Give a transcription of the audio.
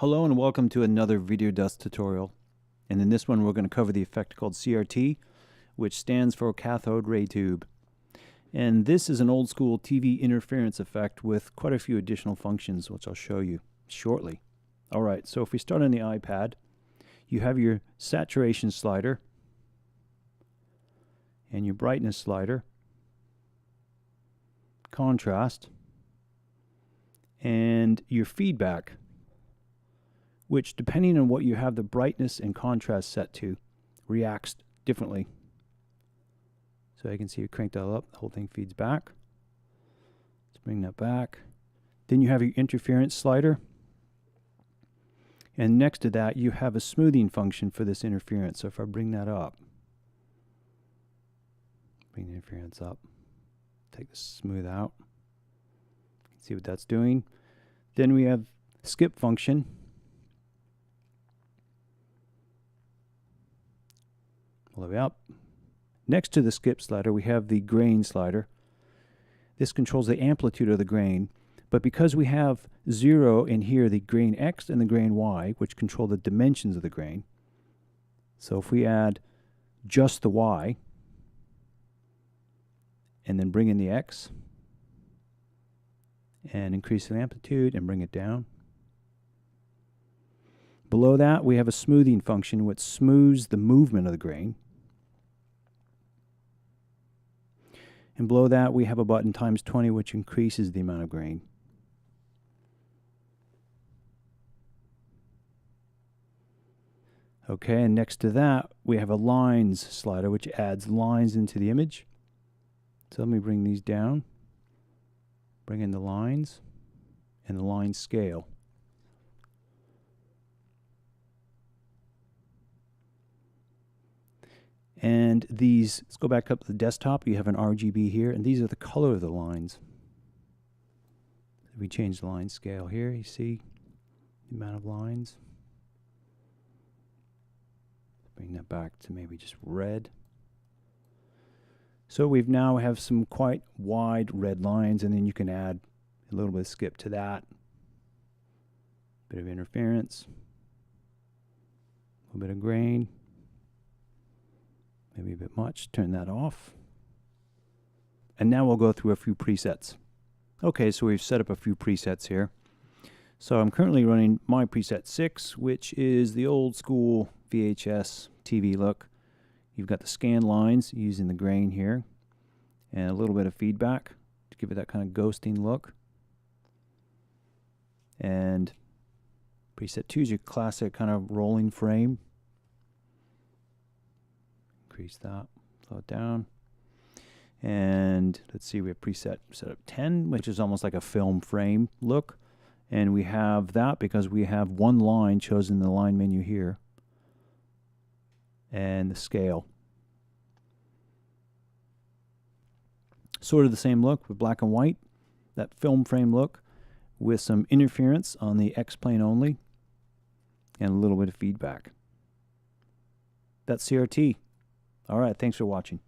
Hello and welcome to another video dust tutorial. And in this one we're going to cover the effect called CRT, which stands for cathode ray tube. And this is an old school TV interference effect with quite a few additional functions, which I'll show you shortly. Alright, so if we start on the iPad, you have your saturation slider and your brightness slider, contrast, and your feedback, which, depending on what you have the brightness and contrast set to, reacts differently. So you can see it cranked that up, the whole thing feeds back. Let's bring that back. Then you have your interference slider. And next to that, you have a smoothing function for this interference. So if I bring that up, bring the interference up, take the smooth out, see what that's doing. Then we have skip function. All the way up. Next to the skip slider, we have the grain slider. This controls the amplitude of the grain, but because we have 0 in here, the grain X and the grain Y, which control the dimensions of the grain. So if we add just the Y, and then bring in the X, and increase the amplitude and bring it down. Below that, we have a smoothing function which smooths the movement of the grain. And below that, we have a button times 20, which increases the amount of grain. Okay, and next to that, we have a lines slider, which adds lines into the image. So let me bring these down. Bring in the lines and the line scale. And these, let's go back up to the desktop. You have an RGB here, and these are the color of the lines. If we change the line scale here, you see the amount of lines. Bring that back to maybe just red. So we've now have some quite wide red lines, and then you can add a little bit of skip to that. Bit of interference. A little bit of grain. Maybe a bit much. Turn that off. And now we'll go through a few presets. Okay, so we've set up a few presets here. So I'm currently running my preset 6, which is the old school VHS TV look. You've got the scan lines using the grain here, and a little bit of feedback to give it that kind of ghosting look. And preset 2 is your classic kind of rolling frame. Increase that, slow it down. And let's see, we have preset setup 10, which is almost like a film frame look. And we have that because we have one line chosen in the line menu here. And the scale. Sort of the same look with black and white, that film frame look with some interference on the X plane only and a little bit of feedback. That's CRT. All right, thanks for watching.